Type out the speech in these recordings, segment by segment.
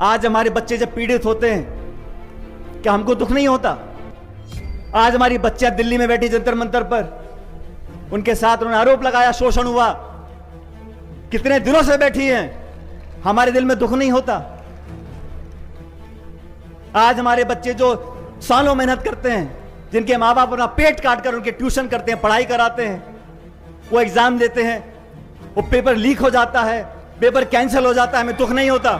आज हमारे बच्चे जब पीड़ित होते हैं, क्या हमको दुख नहीं होता? आज हमारी बच्चियां दिल्ली में बैठी जंतर मंतर पर, उनके साथ उन्होंने आरोप लगाया, शोषण हुआ, कितने दिनों से बैठी हैं, हमारे दिल में दुख नहीं होता? आज हमारे बच्चे जो सालों मेहनत करते हैं, जिनके माँ बाप अपना पेट काट कर उनके ट्यूशन करते हैं, पढ़ाई कराते हैं, वो एग्जाम देते हैं, वो पेपर लीक हो जाता है, पेपर कैंसिल हो जाता है, हमें दुख नहीं होता?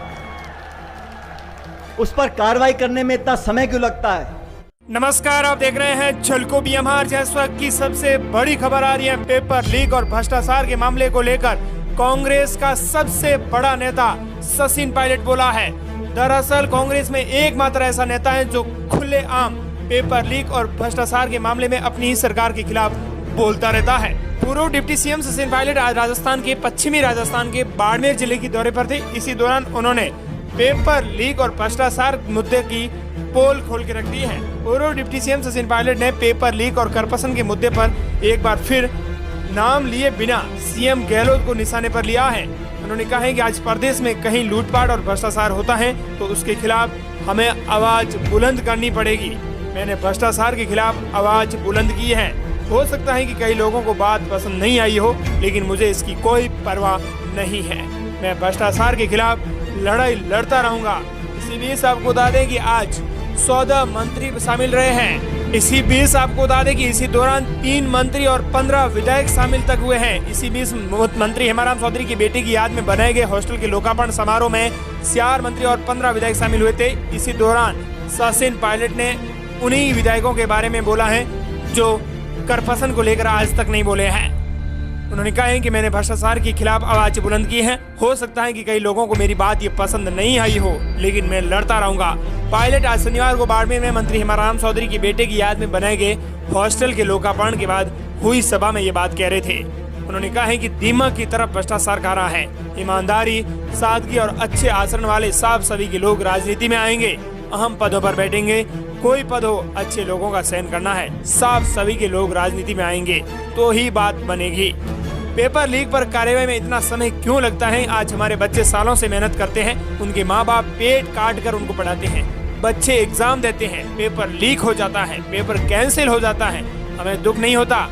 उस पर कार्रवाई करने में इतना समय क्यों लगता है? नमस्कार, आप देख रहे हैं झलको बीएमआर। इस वक्त की सबसे बड़ी खबर आ रही है पेपर लीक और भ्रष्टाचार के मामले को लेकर। कांग्रेस का सबसे बड़ा नेता सचिन पायलट बोला है। दरअसल कांग्रेस में एकमात्र ऐसा नेता है जो खुलेआम पेपर लीक और भ्रष्टाचार के मामले में अपनी ही सरकार के खिलाफ बोलता रहता है। पूर्व डिप्टी सीएम सचिन पायलट आज राजस्थान के पश्चिमी राजस्थान के बाड़मेर जिले के दौरे पर थे। इसी दौरान उन्होंने पेपर लीक और भ्रष्टाचार मुद्दे की पोल खोल के रख दी है। पूर्व डिप्टी सीएम सचिन पायलट ने पेपर लीक और करप्शन के मुद्दे पर एक बार फिर नाम लिए बिना सीएम गहलोत को निशाने पर लिया है। उन्होंने कहा है कि आज प्रदेश में कहीं लूटपाट और भ्रष्टाचार होता है तो उसके खिलाफ हमें आवाज बुलंद करनी पड़ेगी। मैंने भ्रष्टाचार के खिलाफ आवाज बुलंद की है। हो सकता है कि कई लोगों को बात पसंद नहीं आई हो, लेकिन मुझे इसकी कोई परवाह नहीं है। मैं भ्रष्टाचार के खिलाफ लड़ाई लड़ता रहूंगा। इसी बीच आपको बता दें कि आज 14 मंत्री शामिल रहे हैं। इसी बीच आपको बता दें कि इसी दौरान 3 मंत्री और 15 विधायक शामिल तक हुए हैं। इसी बीच मंत्री हेमाराम चौधरी की बेटी की याद में बनाए गए हॉस्टल के लोकार्पण समारोह में 4 मंत्री और 15 विधायक शामिल हुए थे। इसी दौरान सचिन पायलट ने उन्हीं विधायकों के बारे में बोला है जो करप्शन को लेकर आज तक नहीं बोले हैं। उन्होंने कहा है कि मैंने भ्रष्टाचार के खिलाफ आवाज बुलंद की है। हो सकता है कि कई लोगों को मेरी बात ये पसंद नहीं आई हो, लेकिन मैं लड़ता रहूंगा। पायलट आज शनिवार को बाड़मेर में मंत्री हेमाराम चौधरी की बेटे की याद में बनाए गए हॉस्टल के लोकार्पण के बाद हुई सभा में ये बात कह रहे थे। उन्होंने कहा है कि दीमक की तरफ भ्रष्टाचार खा रहा है। ईमानदारी, सादगी और अच्छे आचरण वाले साफ सभी के लोग राजनीति में आएंगे, अहम पदों पर बैठेंगे। कोई पद हो, अच्छे लोगों का चयन करना है। साफ सभी के लोग राजनीति में आएंगे तो ही बात बनेगी। पेपर लीक पर कार्यवाही में इतना समय क्यों लगता है? आज हमारे बच्चे सालों से मेहनत करते हैं, उनके माँ बाप पेट काट कर उनको पढ़ाते हैं, बच्चे एग्जाम देते हैं, पेपर लीक हो जाता है, पेपर कैंसिल हो जाता है, हमें दुख नहीं होता?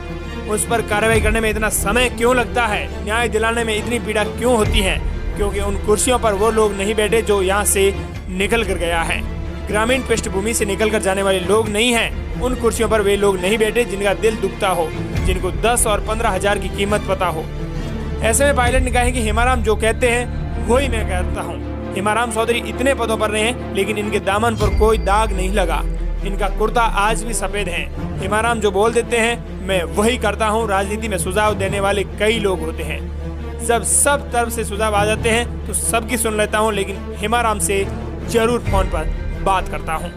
उस पर कार्रवाई करने में इतना समय क्यों लगता है? न्याय दिलाने में इतनी पीड़ा क्यों होती है? क्योंकि उन कुर्सियों पर वो लोग नहीं बैठे जो यहाँ से निकल कर गया है। ग्रामीण पृष्ठभूमि से निकल कर जाने वाले लोग नहीं हैं। उन कुर्सियों पर वे लोग नहीं बैठे जिनका दिल दुखता हो, जिनको 10 और 15 हजार की कीमत पता हो। ऐसे में पायलट ने कहा है कि हेमाराम जो कहते हैं वही मैं कहता हूँ। हेमाराम चौधरी इतने पदों पर रहे हैं, लेकिन इनके दामन पर कोई दाग नहीं लगा। इनका कुर्ता आज भी सफेद है। हेमाराम जो बोल देते हैं मैं वही करता हूँ। राजनीति में सुझाव देने वाले कई लोग होते हैं। जब सब तरफ से सुझाव आ जाते हैं तो सबकी सुन लेता हूँ, लेकिन हेमाराम से जरूर फोन पर बात करता हूँ।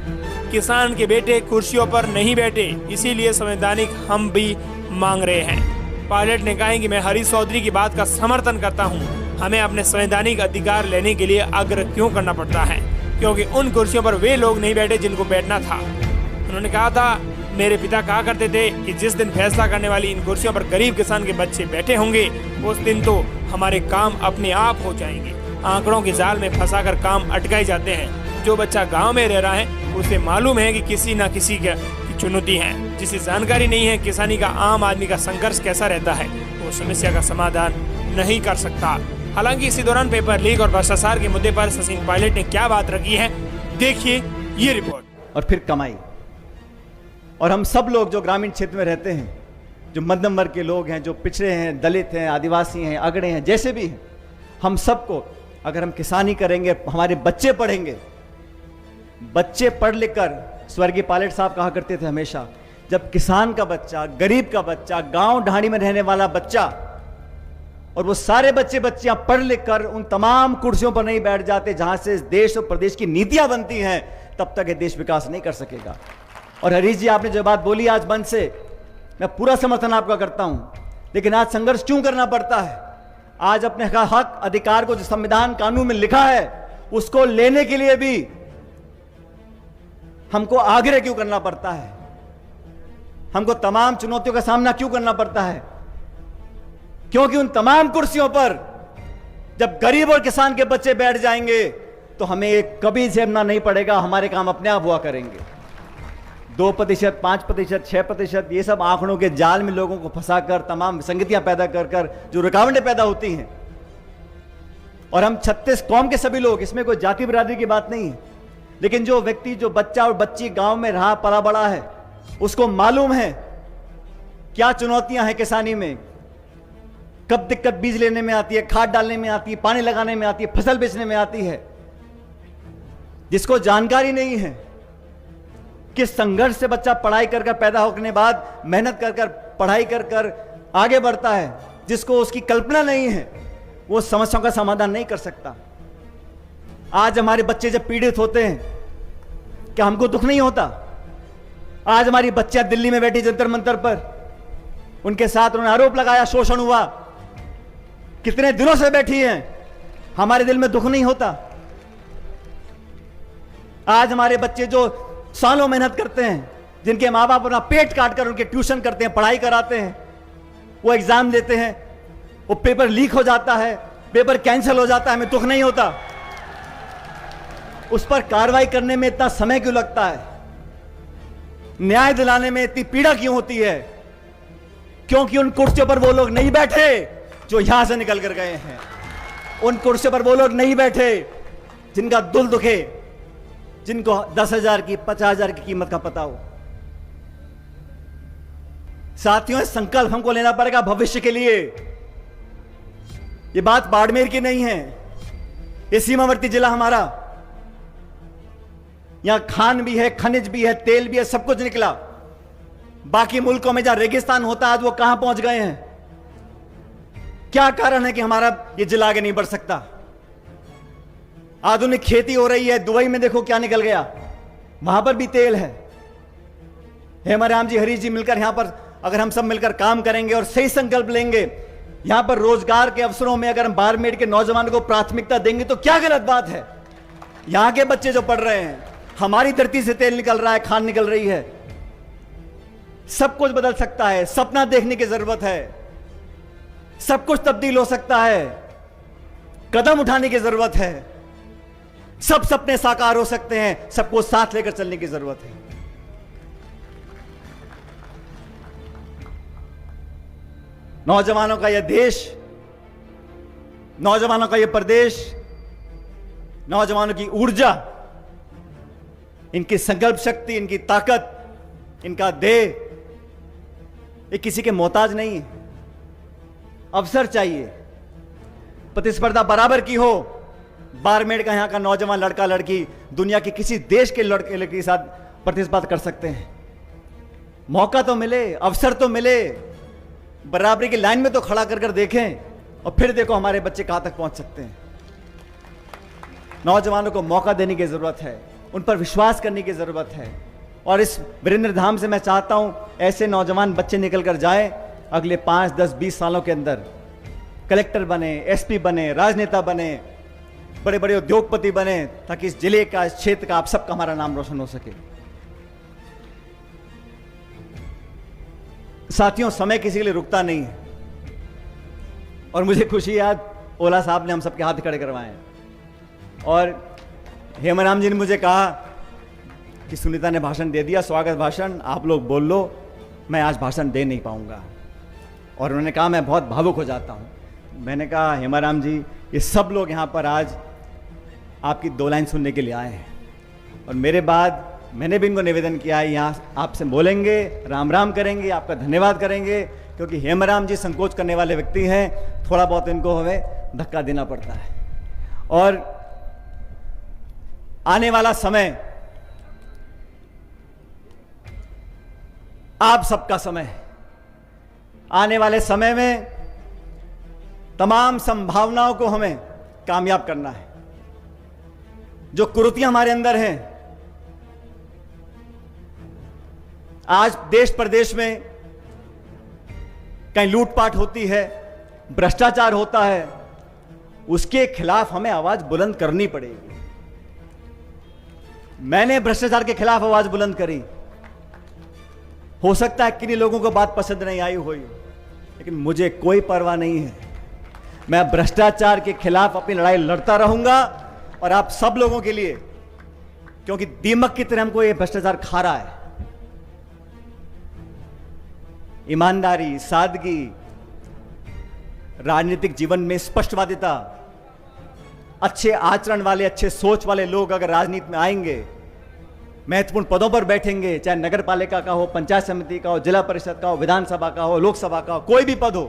किसान के बेटे कुर्सियों पर नहीं बैठे, इसीलिए संवैधानिक हम भी मांग रहे हैं। पायलट ने कहा कि मैं हरीश चौधरी की बात का समर्थन करता हूँ। हमें अपने संवैधानिक अधिकार लेने के लिए आग्रह क्यों करना पड़ता है? क्योंकि उन कुर्सियों पर वे लोग नहीं बैठे जिनको बैठना था। उन्होंने कहा था, मेरे पिता कहा करते थे कि जिस दिन फैसला करने वाली इन कुर्सियों पर गरीब किसान के बच्चे बैठे होंगे, उस दिन तो हमारे काम अपने आप हो जाएंगे। आंकड़ों के जाल में फंसाकर काम अटकाए जाते हैं। जो बच्चा गांव में रह रहा है उसे मालूम है कि किसी न किसी की चुनौती है। जिसे जानकारी नहीं है किसानी का, आम आदमी का संघर्ष कैसा रहता है, वो समस्या का समाधान नहीं कर सकता। हालांकि इसी दौरान पेपर लीक और भ्रष्टाचार के मुद्दे पर सचिन पायलट ने क्या बात रखी है, देखिए ये रिपोर्ट। और फिर कमाई। और हम सब लोग जो ग्रामीण क्षेत्र में रहते हैं, जो मध्यम वर्ग के लोग हैं, जो पिछड़े हैं, दलित हैं, आदिवासी हैं, अगड़े हैं, जैसे भी हैं, हम सबको अगर हम किसानी करेंगे, हमारे बच्चे पढ़ेंगे, बच्चे पढ़ लिख कर, स्वर्गीय पायलट साहब कहा करते थे हमेशा, जब किसान का बच्चा, गरीब का बच्चा, गांव ढाणी में रहने वाला बच्चा, और वो सारे बच्चे बच्चियां पढ़ लिख कर उन तमाम कुर्सियों पर नहीं बैठ जाते जहां से देश और प्रदेश की नीतियां बनती हैं, तब तक ये देश विकास नहीं कर सकेगा। और हरीश जी, आपने जो बात बोली आज मंच से, मैं पूरा समर्थन आपका करता हूं, लेकिन आज संघर्ष क्यों करना पड़ता है? आज अपने हक अधिकार को जो संविधान कानून में लिखा है उसको लेने के लिए भी हमको आग्रह क्यों करना पड़ता है? हमको तमाम चुनौतियों का सामना क्यों करना पड़ता है? क्योंकि उन तमाम कुर्सियों पर जब गरीब और किसान के बच्चे बैठ जाएंगे तो हमें कभी झेलना नहीं पड़ेगा, हमारे काम अपने आप हुआ करेंगे। 2%, 5%, 6%, ये सब आंकड़ों के जाल में लोगों को फंसाकर तमाम विसंगतियां पैदा कर जो रुकावटें पैदा होती हैं। और हम 36 कौम के सभी लोग, इसमें कोई जाति बिरादरी की बात नहीं है, लेकिन जो व्यक्ति, जो बच्चा और बच्ची गांव में रहा पला बड़ा है, उसको मालूम है क्या चुनौतियां हैं किसानी में, कब दिक्कत बीज लेने में आती है, खाद डालने में आती है, पानी लगाने में आती है, फसल बेचने में आती है। जिसको जानकारी नहीं है किस संघर्ष से बच्चा पढ़ाई कर पैदा होने बाद मेहनत कर पढ़ाई कर आगे बढ़ता है, जिसको उसकी कल्पना नहीं है, वो समस्याओं का समाधान नहीं कर सकता। आज हमारे बच्चे जब पीड़ित होते हैं, क्या हमको दुख नहीं होता? आज हमारी बच्चियां दिल्ली में बैठी जंतर मंतर पर, उनके साथ उन्होंने आरोप लगाया, शोषण हुआ, कितने दिनों से बैठी हैं, हमारे दिल में दुख नहीं होता? आज हमारे बच्चे जो सालों मेहनत करते हैं, जिनके माँ बाप अपना पेट काट कर उनके ट्यूशन करते हैं, पढ़ाई कराते हैं, वो एग्जाम देते हैं, वो पेपर लीक हो जाता है, पेपर कैंसिल हो जाता है, हमें दुख नहीं होता? उस पर कार्रवाई करने में इतना समय क्यों लगता है? न्याय दिलाने में इतनी पीड़ा क्यों होती है? क्योंकि उन कुर्सियों पर वो लोग नहीं बैठे जो यहां से निकल कर गए हैं। उन कुर्सियों पर वो लोग नहीं बैठे जिनका दिल दुखे, जिनको 10,000 की, 50,000 की कीमत का पता हो। साथियों, संकल्प हमको लेना पड़ेगा भविष्य के लिए। ये बात बाड़मेर की नहीं है, ये सीमावर्ती जिला हमारा, यहां खान भी है, खनिज भी है, तेल भी है, सब कुछ निकला। बाकी मुल्कों में जहां रेगिस्तान होता है, आज वो कहां पहुंच गए हैं? क्या कारण है कि हमारा ये जिला आगे नहीं बढ़ सकता? आधुनिक खेती हो रही है, दुबई में देखो क्या निकल गया, वहां पर भी तेल है। हेमाराम जी, हरीश जी मिलकर यहां पर अगर हम सब मिलकर काम करेंगे और सही संकल्प लेंगे, यहां पर रोजगार के अवसरों में अगर हम बाड़मेर के नौजवानों को प्राथमिकता देंगे तो क्या गलत बात है? यहां के बच्चे जो पढ़ रहे हैं, हमारी धरती से तेल निकल रहा है, खान निकल रही है। सब कुछ बदल सकता है, सपना देखने की जरूरत है, सब कुछ तब्दील हो सकता है, कदम उठाने की जरूरत है, सब सपने साकार हो सकते हैं, सबको साथ लेकर चलने की जरूरत है। नौजवानों का यह देश, नौजवानों का यह प्रदेश, नौजवानों की ऊर्जा, इनकी संकल्प शक्ति, इनकी ताकत, इनका देह, ये किसी के मोहताज नहीं है। अवसर चाहिए, प्रतिस्पर्धा बराबर की हो। बाड़मेर का यहां का नौजवान लड़का लड़की दुनिया के किसी देश के लड़के लड़की के साथ प्रतिस्पर्धा कर सकते हैं। मौका तो मिले, अवसर तो मिले, बराबरी की लाइन में तो खड़ा कर देखें, और फिर देखो हमारे बच्चे कहां तक पहुंच सकते हैं। नौजवानों को मौका देने की जरूरत है, उन पर विश्वास करने की जरूरत है। और इस वीरेंद्र धाम से मैं चाहता हूं ऐसे नौजवान बच्चे निकल कर जाएं, अगले 5, 10, 20 सालों के अंदर कलेक्टर बने, एसपी बने, राजनेता बने, बड़े बड़े उद्योगपति बने, ताकि इस जिले का, इस क्षेत्र का, आप सबका हमारा नाम रोशन हो सके। साथियों, समय किसी के लिए रुकता नहीं है, और मुझे खुशी है आज ओला साहब ने हम सबके हाथ खड़े करवाए हैं। और हेमाराम जी ने मुझे कहा कि सुनीता ने भाषण दे दिया, स्वागत भाषण, आप लोग बोल लो, मैं आज भाषण दे नहीं पाऊंगा। और उन्होंने कहा मैं बहुत भावुक हो जाता हूं। मैंने कहा हेमाराम जी, ये सब लोग यहां पर आज आपकी 2 लाइन सुनने के लिए आए हैं, और मेरे बाद मैंने भी इनको निवेदन किया है, यहाँ आपसे बोलेंगे, राम राम करेंगे, आपका धन्यवाद करेंगे, क्योंकि हेमाराम जी संकोच करने वाले व्यक्ति हैं, थोड़ा बहुत इनको हमें धक्का देना पड़ता है। और आने वाला समय आप सबका समय है। आने वाले समय में तमाम संभावनाओं को हमें कामयाब करना है। जो कुरीतियां हमारे अंदर हैं, आज देश प्रदेश में कहीं लूटपाट होती है, भ्रष्टाचार होता है, उसके खिलाफ हमें आवाज बुलंद करनी पड़ेगी। मैंने भ्रष्टाचार के खिलाफ आवाज बुलंद करी। हो सकता है किन्हीं लोगों को बात पसंद नहीं आई हुई, लेकिन मुझे कोई परवाह नहीं है। मैं भ्रष्टाचार के खिलाफ अपनी लड़ाई लड़ता रहूंगा, और आप सब लोगों के लिए, क्योंकि दीमक की तरह हमको यह भ्रष्टाचार खा रहा है। ईमानदारी, सादगी, राजनीतिक जीवन में स्पष्टवादिता, अच्छे आचरण वाले, अच्छे सोच वाले लोग अगर राजनीति में आएंगे, महत्वपूर्ण पदों पर बैठेंगे, चाहे नगर पालिका का हो, पंचायत समिति का हो, जिला परिषद का हो, विधानसभा का हो, लोकसभा का हो, कोई भी पद हो,